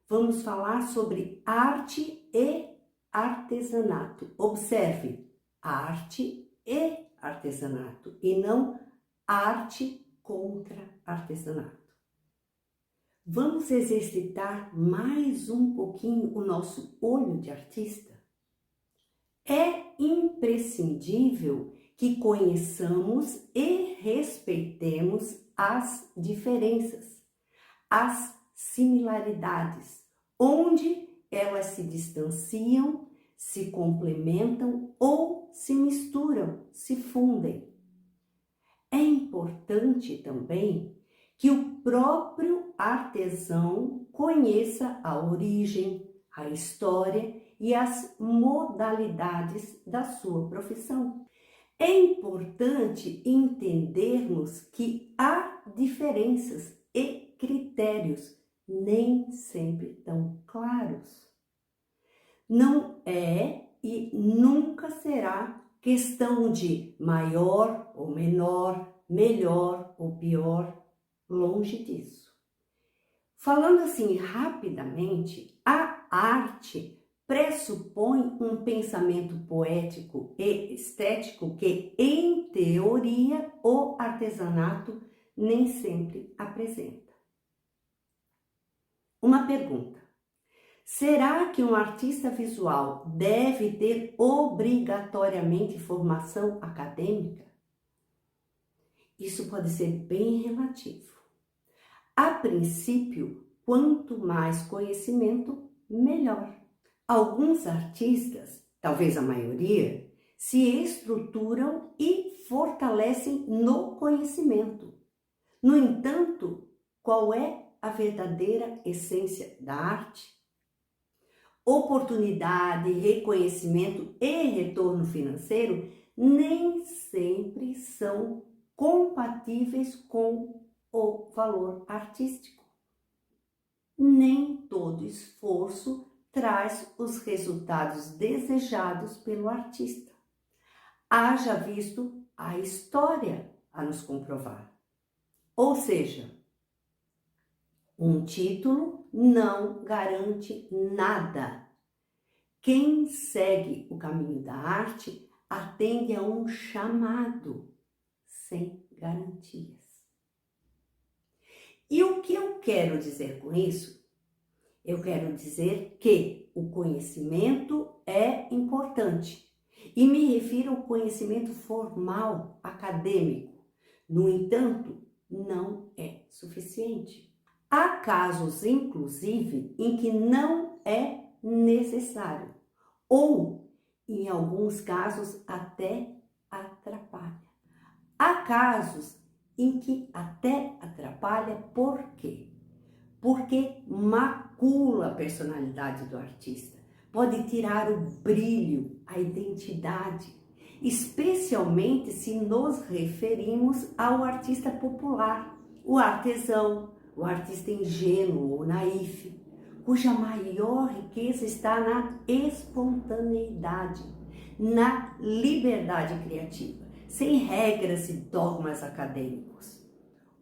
vamos falar sobre arte e artesanato. Observe, arte e artesanato e não arte contra artesanato. Vamos exercitar mais um pouquinho o nosso olho de artista? É imprescindível que conheçamos e respeitemos as diferenças, as similaridades, onde elas se distanciam, se complementam ou se misturam, se fundem. É importante também que o próprio artesão conheça a origem, a história e as modalidades da sua profissão. É importante entendermos que há diferenças e critérios nem sempre tão claros. Não é e nunca será questão de maior ou menor, melhor ou pior, longe disso. Falando assim rapidamente, a arte pressupõe um pensamento poético e estético que, em teoria, o artesanato nem sempre apresenta. Uma pergunta: será que um artista visual deve ter obrigatoriamente formação acadêmica? Isso pode ser bem relativo. A princípio, quanto mais conhecimento, melhor. Alguns artistas, talvez a maioria, se estruturam e fortalecem no conhecimento. No entanto, qual é a verdadeira essência da arte? Oportunidade, reconhecimento e retorno financeiro nem sempre são compatíveis com o valor artístico. Nem todo esforço traz os resultados desejados pelo artista. Haja visto a história a nos comprovar. Ou seja, um título não garante nada. Quem segue o caminho da arte atende a um chamado sem garantias. E o que eu quero dizer com isso? Eu quero dizer que o conhecimento é importante e me refiro ao conhecimento formal, acadêmico. No entanto, não é suficiente. Há casos, inclusive, em que não é necessário ou, em alguns casos, até atrapalha. Há casos em que até atrapalha, por quê? Porque macula a personalidade do artista, pode tirar o brilho, a identidade, especialmente se nos referimos ao artista popular, o artesão, o artista ingênuo ou naif, cuja maior riqueza está na espontaneidade, na liberdade criativa, sem regras e dogmas acadêmicos.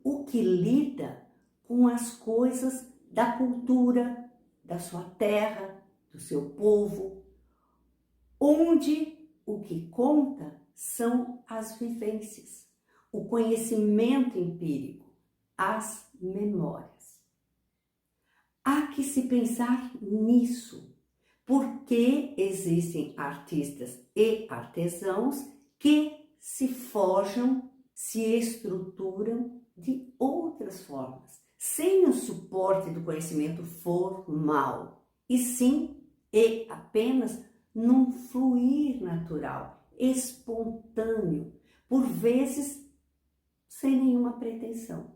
O que lida com as coisas da cultura, da sua terra, do seu povo, onde o que conta são as vivências, o conhecimento empírico, as memórias. Há que se pensar nisso, porque existem artistas e artesãos que se forjam, se estruturam de outras formas, sem o suporte do conhecimento formal, e sim e apenas num fluir natural, espontâneo, por vezes sem nenhuma pretensão.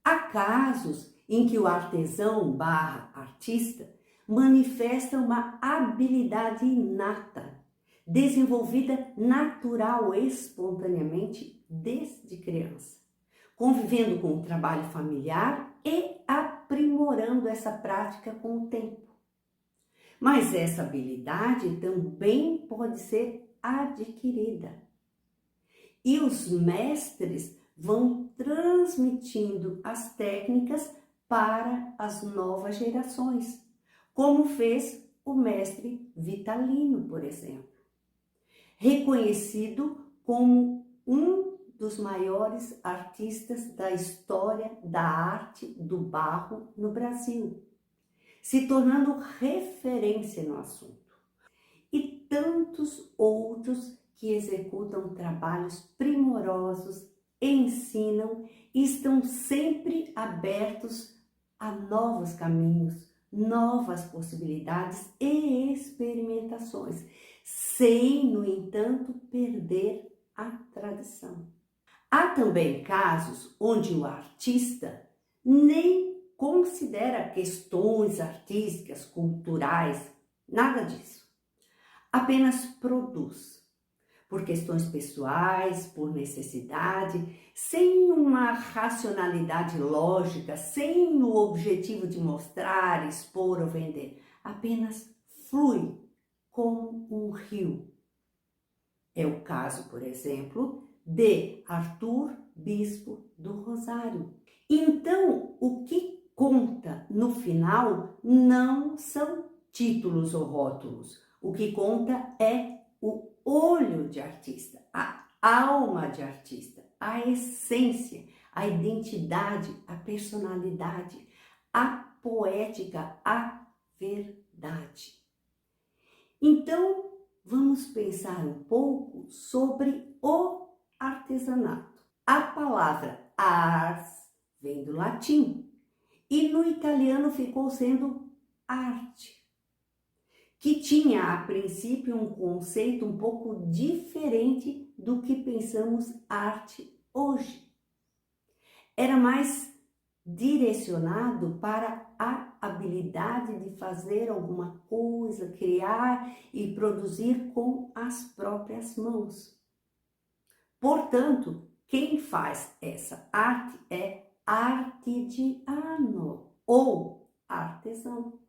Há casos em que o artesão / artista manifesta uma habilidade inata, desenvolvida natural, espontaneamente, desde criança, convivendo com o trabalho familiar e aprimorando essa prática com o tempo. Mas essa habilidade também pode ser adquirida. E os mestres vão transmitindo as técnicas para as novas gerações, como fez o mestre Vitalino, por exemplo, reconhecido como um dos maiores artistas da história da arte do barro no Brasil, se tornando referência no assunto. E tantos outros que executam trabalhos primorosos, ensinam e estão sempre abertos a novos caminhos, novas possibilidades e experimentações, sem, no entanto, perder a tradição. Há também casos onde o artista nem considera questões artísticas, culturais, nada disso. Apenas produz, por questões pessoais, por necessidade, sem uma racionalidade lógica, sem o objetivo de mostrar, expor ou vender. Apenas flui como um rio. É o caso, por exemplo, de Arthur Bispo do Rosário. Então, o que conta no final não são títulos ou rótulos. O que conta é o olho de artista, a alma de artista, a essência, a identidade, a personalidade, a poética, a verdade. Então, vamos pensar um pouco sobre o artesanato. A palavra ars vem do latim e no italiano ficou sendo arte, que tinha a princípio um conceito um pouco diferente do que pensamos arte hoje. Era mais direcionado para a habilidade de fazer alguma coisa, criar e produzir com as próprias mãos. Portanto, quem faz essa arte é artigiano ou artesão.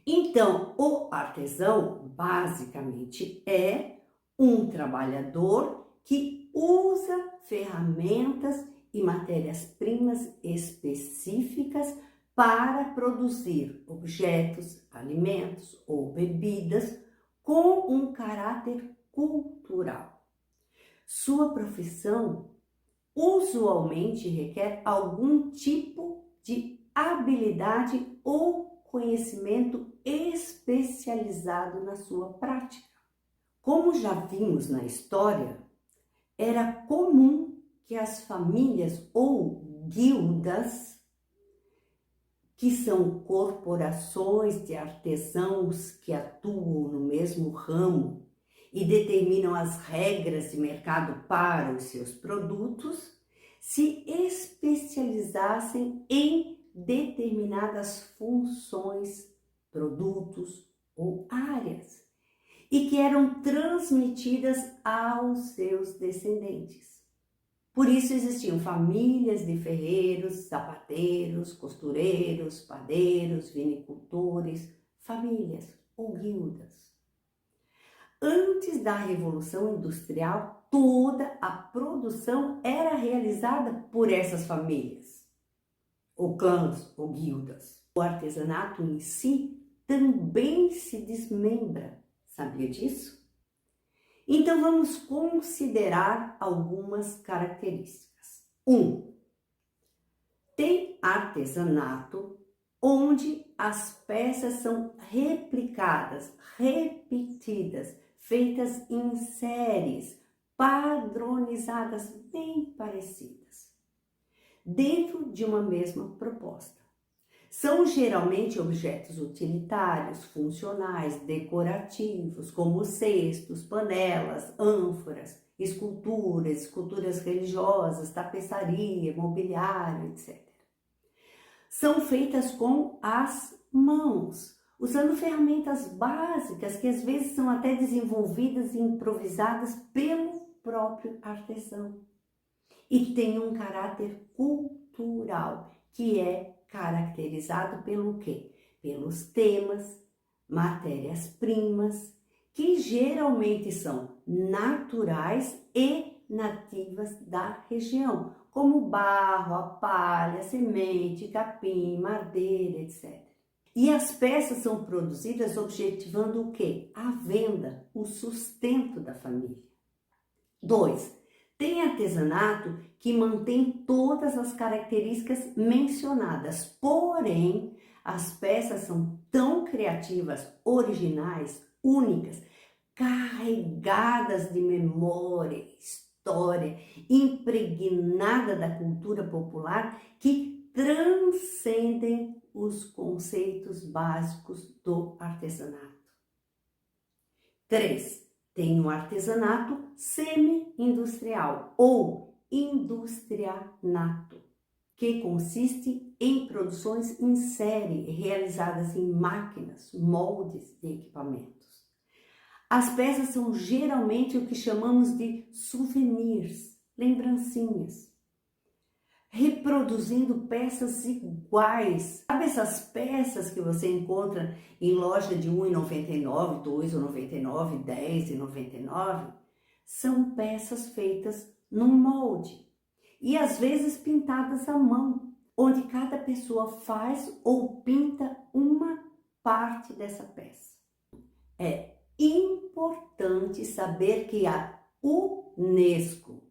Então, o artesão basicamente é um trabalhador que usa ferramentas e matérias-primas específicas para produzir objetos, alimentos ou bebidas com um caráter cultural. Sua profissão usualmente requer algum tipo de habilidade ou conhecimento especializado na sua prática. Como já vimos na história, era comum que as famílias ou guildas, que são corporações de artesãos que atuam no mesmo ramo e determinam as regras de mercado para os seus produtos, se especializassem em determinadas funções, produtos ou áreas, e que eram transmitidas aos seus descendentes. Por isso existiam famílias de ferreiros, sapateiros, costureiros, padeiros, vinicultores, famílias ou guildas. Antes da Revolução Industrial, toda a produção era realizada por essas famílias, ou clãs, ou guildas. O artesanato em si também se desmembra. Sabia disso? Então vamos considerar algumas características. 1. Tem artesanato onde as peças são replicadas, repetidas, feitas em séries, padronizadas, bem parecidas, dentro de uma mesma proposta. São geralmente objetos utilitários, funcionais, decorativos, como cestos, panelas, ânforas, esculturas religiosas, tapeçaria, mobiliário, etc. São feitas com as mãos, usando ferramentas básicas que às vezes são até desenvolvidas e improvisadas pelo próprio artesão. E tem um caráter cultural, que é caracterizado pelo quê? Pelos temas, matérias-primas, que geralmente são naturais e nativas da região, como barro, a palha, semente, capim, madeira, etc. E as peças são produzidas objetivando o quê? A venda, o sustento da família. 2. Tem artesanato que mantém todas as características mencionadas, porém, as peças são tão criativas, originais, únicas, carregadas de memória, história, impregnada da cultura popular, que transcendem os conceitos básicos do artesanato. 3. Tem o artesanato semi-industrial ou industrianato, que consiste em produções em série realizadas em máquinas, moldes e equipamentos. As peças são geralmente o que chamamos de souvenirs, lembrancinhas, reproduzindo peças iguais. Sabe essas peças que você encontra em loja de R$ 1,99, R$ 2,99, R$ 10,99? São peças feitas num molde e às vezes pintadas à mão, onde cada pessoa faz ou pinta uma parte dessa peça. É importante saber que a UNESCO,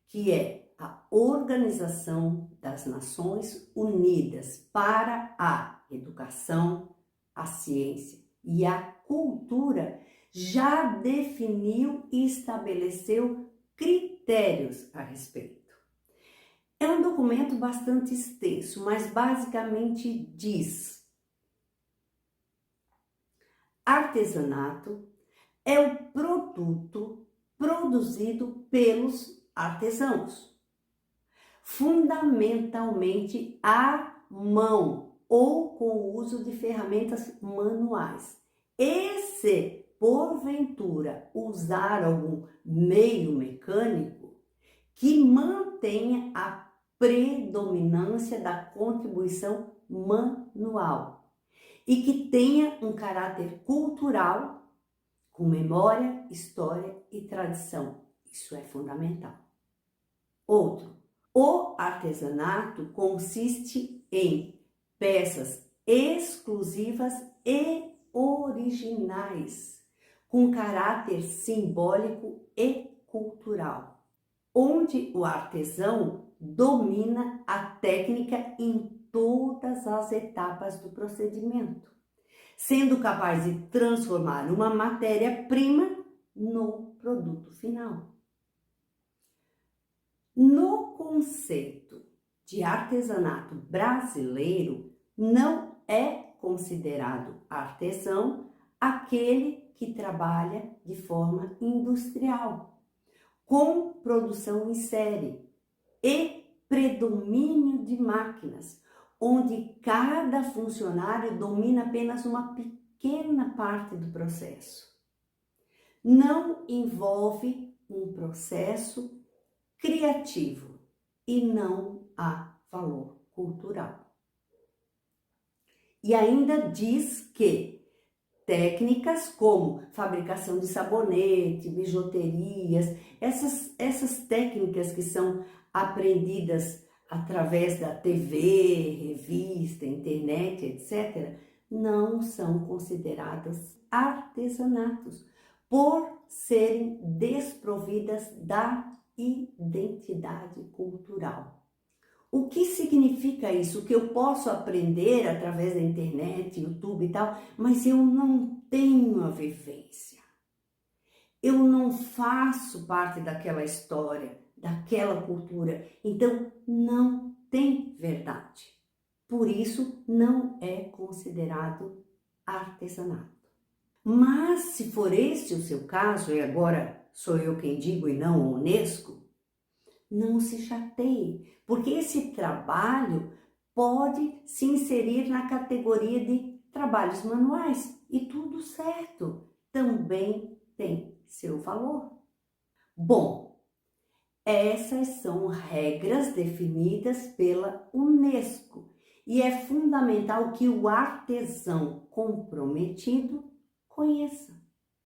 que é a Organização das Nações Unidas para a Educação, a Ciência e a Cultura, já definiu e estabeleceu critérios a respeito. É um documento bastante extenso, mas basicamente diz: artesanato é o produto produzido pelos artesãos, fundamentalmente à mão ou com o uso de ferramentas manuais. E se, porventura, usar algum meio mecânico, que mantenha a predominância da contribuição manual e que tenha um caráter cultural, com memória, história e tradição. Isso é fundamental. Outro, o artesanato consiste em peças exclusivas e originais, com caráter simbólico e cultural, onde o artesão domina a técnica em todas as etapas do procedimento, sendo capaz de transformar uma matéria-prima no produto final. No conceito de artesanato brasileiro, não é considerado artesão aquele que trabalha de forma industrial, com produção em série e predomínio de máquinas, onde cada funcionário domina apenas uma pequena parte do processo. Não envolve um processo criativo e não há valor cultural. E ainda diz que técnicas como fabricação de sabonete, bijuterias, essas técnicas que são aprendidas através da TV, revista, internet, etc., não são consideradas artesanatos, por serem desprovidas da identidade cultural. O que significa isso? Que eu posso aprender através da internet, YouTube e tal, mas eu não tenho a vivência. Eu não faço parte daquela história, daquela cultura. Então, não tem verdade. Por isso, não é considerado artesanato. Mas, se for esse o seu caso, e agora sou eu quem digo e não a UNESCO, não se chateie, porque esse trabalho pode se inserir na categoria de trabalhos manuais e tudo certo, também tem seu valor. Bom, essas são regras definidas pela UNESCO e é fundamental que o artesão comprometido conheça.